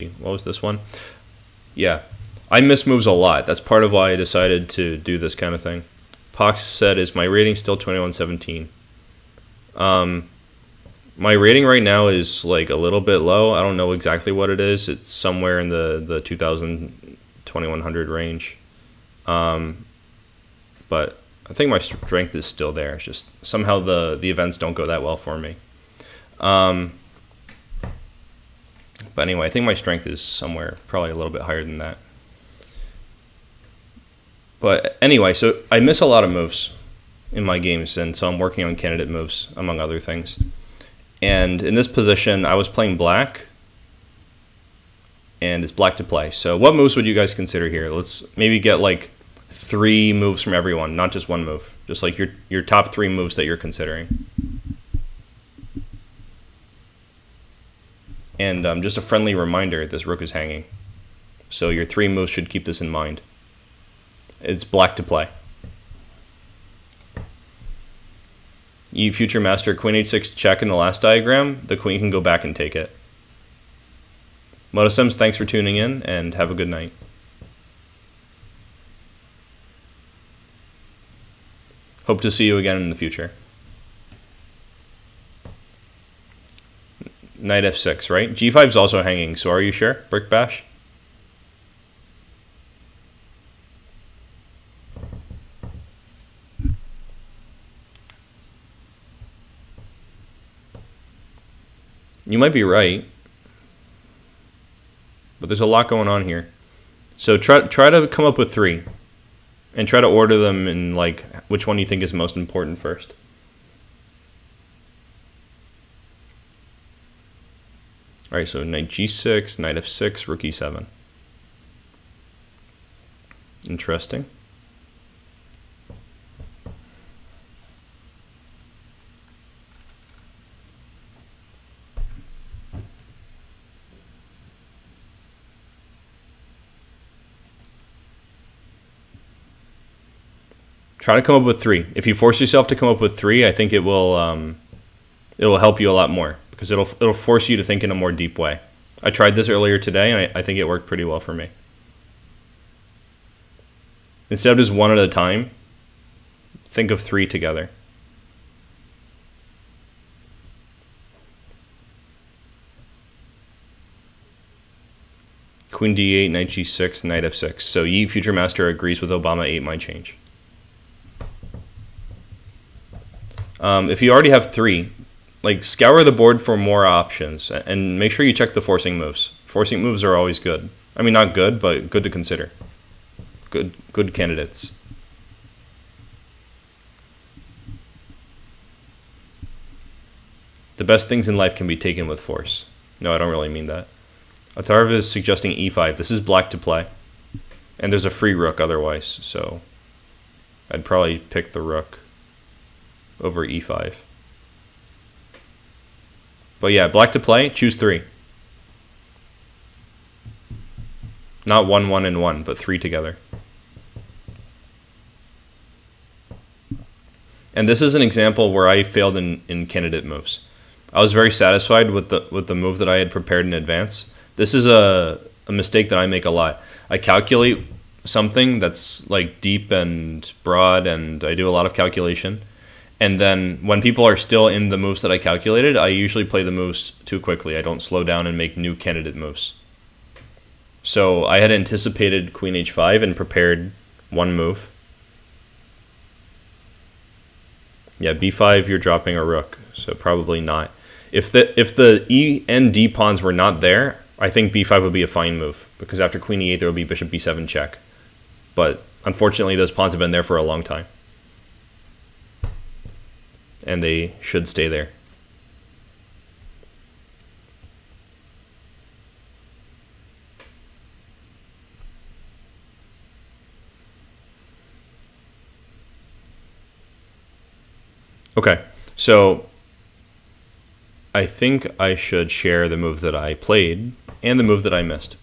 What was this one? Yeah. I miss moves a lot. That's part of why I decided to do this kind of thing. Pox said, is my rating still 2117? My rating right now is like a little bit low. I don't know exactly what it is. It's somewhere in the 2000, 2100 range. But I think my strength is still there. It's just somehow the events don't go that well for me. But anyway, I think my strength is somewhere probably a little bit higher than that. But anyway, so I miss a lot of moves in my games, and so I'm working on candidate moves, among other things. And in this position, I was playing black, and it's black to play. So what moves would you guys consider here? Let's maybe get like 3 moves from everyone, not just one move. Just like your top 3 moves that you're considering. And just a friendly reminder, this rook is hanging. So your 3 moves should keep this in mind. It's black to play. You future master queen h6 check in the last diagram. The queen can go back and take it. Motosems, thanks for tuning in, and have a good night. Hope to see you again in the future. Knight f6, right? g5 is also hanging, so are you sure? Brick Bash? You might be right, but there's a lot going on here. So try to come up with 3, and try to order them in like which one you think is most important first. All right, so knight g6, knight f6, rook e7. Interesting. Try to come up with 3. If you force yourself to come up with 3, I think it will help you a lot more, because it'll force you to think in a more deep way. I tried this earlier today, and I think it worked pretty well for me. Instead of just 1 at a time, think of 3 together. Queen d8, knight g6, knight f6. So Yi Future Master agrees with Obama 8 might change. If you already have 3, like scour the board for more options and make sure you check the forcing moves. Forcing moves are always good. I mean, not good, but good to consider. Good candidates. The best things in life can be taken with force. No, I don't really mean that. Atarv is suggesting e5. This is black to play. And there's a free rook otherwise, so I'd probably pick the rook over e5. But yeah, black to play, choose 3. Not 1, 1, and 1, but 3 together. And this is an example where I failed in candidate moves. I was very satisfied with the move that I had prepared in advance. This is a mistake that I make a lot. I calculate something that's like deep and broad, and I do a lot of calculation. And then when people are still in the moves that I calculated, I usually play the moves too quickly. I don't slow down and make new candidate moves. So I had anticipated queen h5 and prepared 1 move. Yeah, b5, you're dropping a rook, so probably not. If the e and d pawns were not there, I think b5 would be a fine move, because after queen e8 there would be bishop b7 check. But unfortunately those pawns have been there for a long time, and they should stay there. Okay, so I think I should share the move that I played and the move that I missed.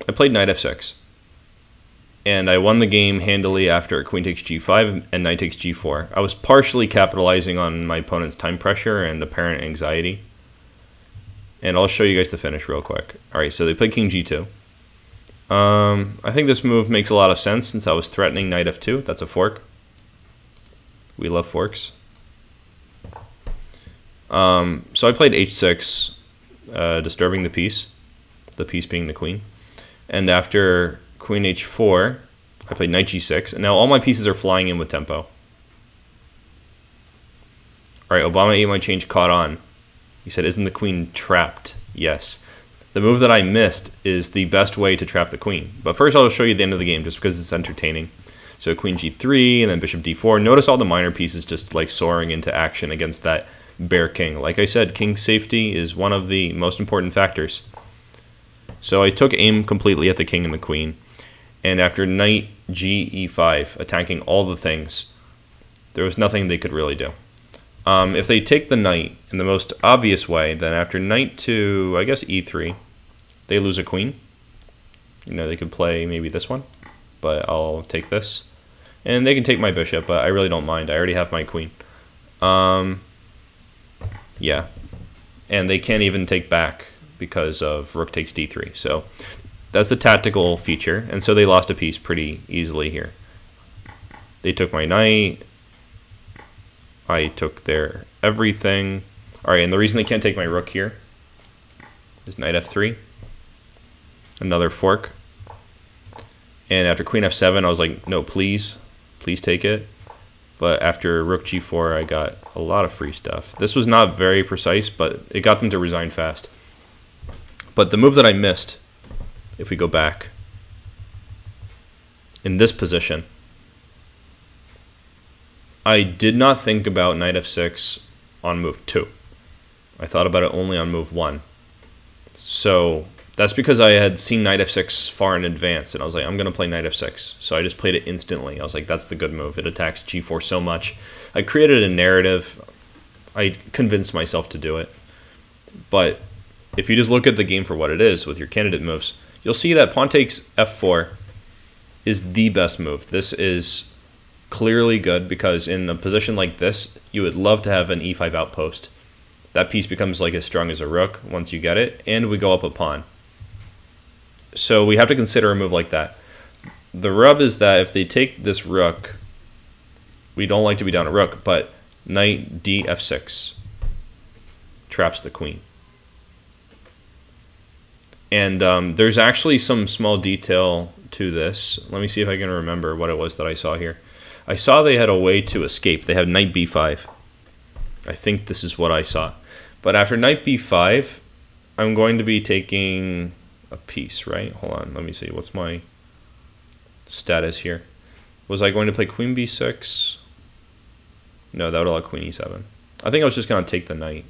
I played knight f6, and I won the game handily after queen takes g5 and knight takes g4. I was partially capitalizing on my opponent's time pressure and apparent anxiety. And I'll show you guys the finish real quick. All right, so they played king g2. I think this move makes a lot of sense since I was threatening knight f2. That's a fork. We love forks. So I played h6, disturbing the piece being the queen. And after queen h4, I played knight g6, and now all my pieces are flying in with tempo. All right, Obama ate my change caught on. He said, isn't the queen trapped? Yes. The move that I missed is the best way to trap the queen. But first I'll show you the end of the game just because it's entertaining. So queen g3 and then bishop d4. Notice all the minor pieces just like soaring into action against that bear king. Like I said, king safety is one of the most important factors. So I took aim completely at the king and the queen. And after knight g e5, attacking all the things, there was nothing they could really do. If they take the knight in the most obvious way, then after knight to, I guess, e3, they lose a queen. You know, they could play maybe this one, but I'll take this. And they can take my bishop, but I really don't mind. I already have my queen. Yeah. And they can't even take back because of rook takes d3. So that's a tactical feature. And so they lost a piece pretty easily here. They took my knight. I took their everything. All right, and the reason they can't take my rook here is knight f3. Another fork. And after queen f7, I was like, no, please take it. But after rook g4, I got a lot of free stuff. This was not very precise, but it got them to resign fast. But the move that I missed, if we go back, in this position, I did not think about knight f6 on move 2. I thought about it only on move 1. So that's because I had seen knight f6 far in advance, and I was like, I'm going to play knight f6. So I just played it instantly. I was like, that's the good move. It attacks g4 so much. I created a narrative. I convinced myself to do it. But if you just look at the game for what it is with your candidate moves, you'll see that pawn takes f4 is the best move. This is clearly good because in a position like this, you would love to have an e5 outpost. That piece becomes like as strong as a rook once you get it, and we go up a pawn. So we have to consider a move like that. The rub is that if they take this rook, we don't like to be down a rook, but knight d f6 traps the queen. And there's actually some small detail to this. Let me see if I can remember what it was that I saw here. I saw they had a way to escape. They have knight b5. I think this is what I saw. But after knight b5, I'm going to be taking a piece, right? Hold on, let me see. What's my status here? Was I going to play queen b6? No, that would allow queen e7. I think I was just going to take the knight.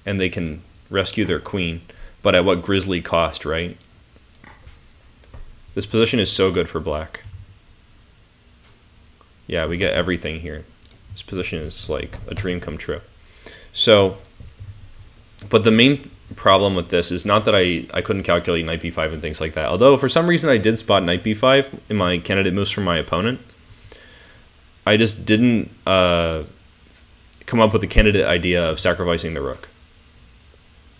And they can rescue their queen, but at what grisly cost, right? This position is so good for black. Yeah, we get everything here. This position is like a dream come true. So, but the main problem with this is not that I couldn't calculate knight b5 and things like that. Although for some reason I did spot knight b5 in my candidate moves from my opponent. I just didn't come up with a candidate idea of sacrificing the rook,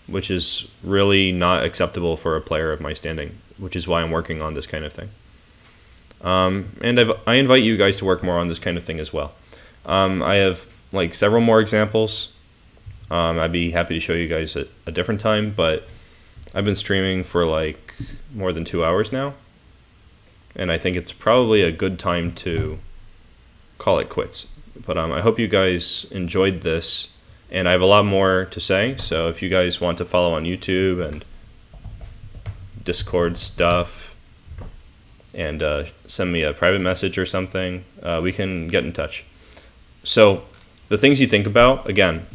which is really not acceptable for a player of my standing, which is why I'm working on this kind of thing. And I invite you guys to work more on this kind of thing as well. I have like several more examples. I'd be happy to show you guys at a different time, but I've been streaming for like more than 2 hours now, and I think it's probably a good time to call it quits. But I hope you guys enjoyed this, and I have a lot more to say, so if you guys want to follow on YouTube and Discord stuff, and send me a private message or something, we can get in touch. So the things you think about, again,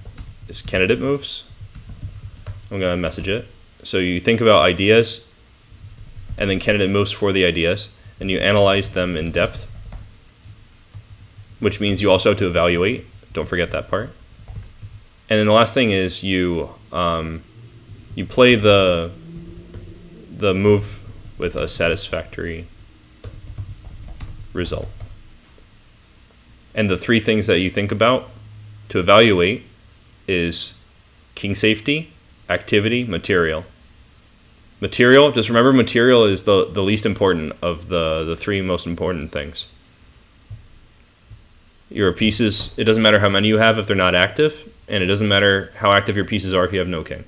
is candidate moves. I'm going to message it. So you think about ideas, and then candidate moves for the ideas, and you analyze them in depth, which means you also have to evaluate. Don't forget that part. And then the last thing is you play the move with a satisfactory result. And the 3 things that you think about to evaluate is king safety, activity, material. Material, just remember material is the least important of the three most important things. Your pieces, it doesn't matter how many you have if they're not active, and it doesn't matter how active your pieces are if you have no king.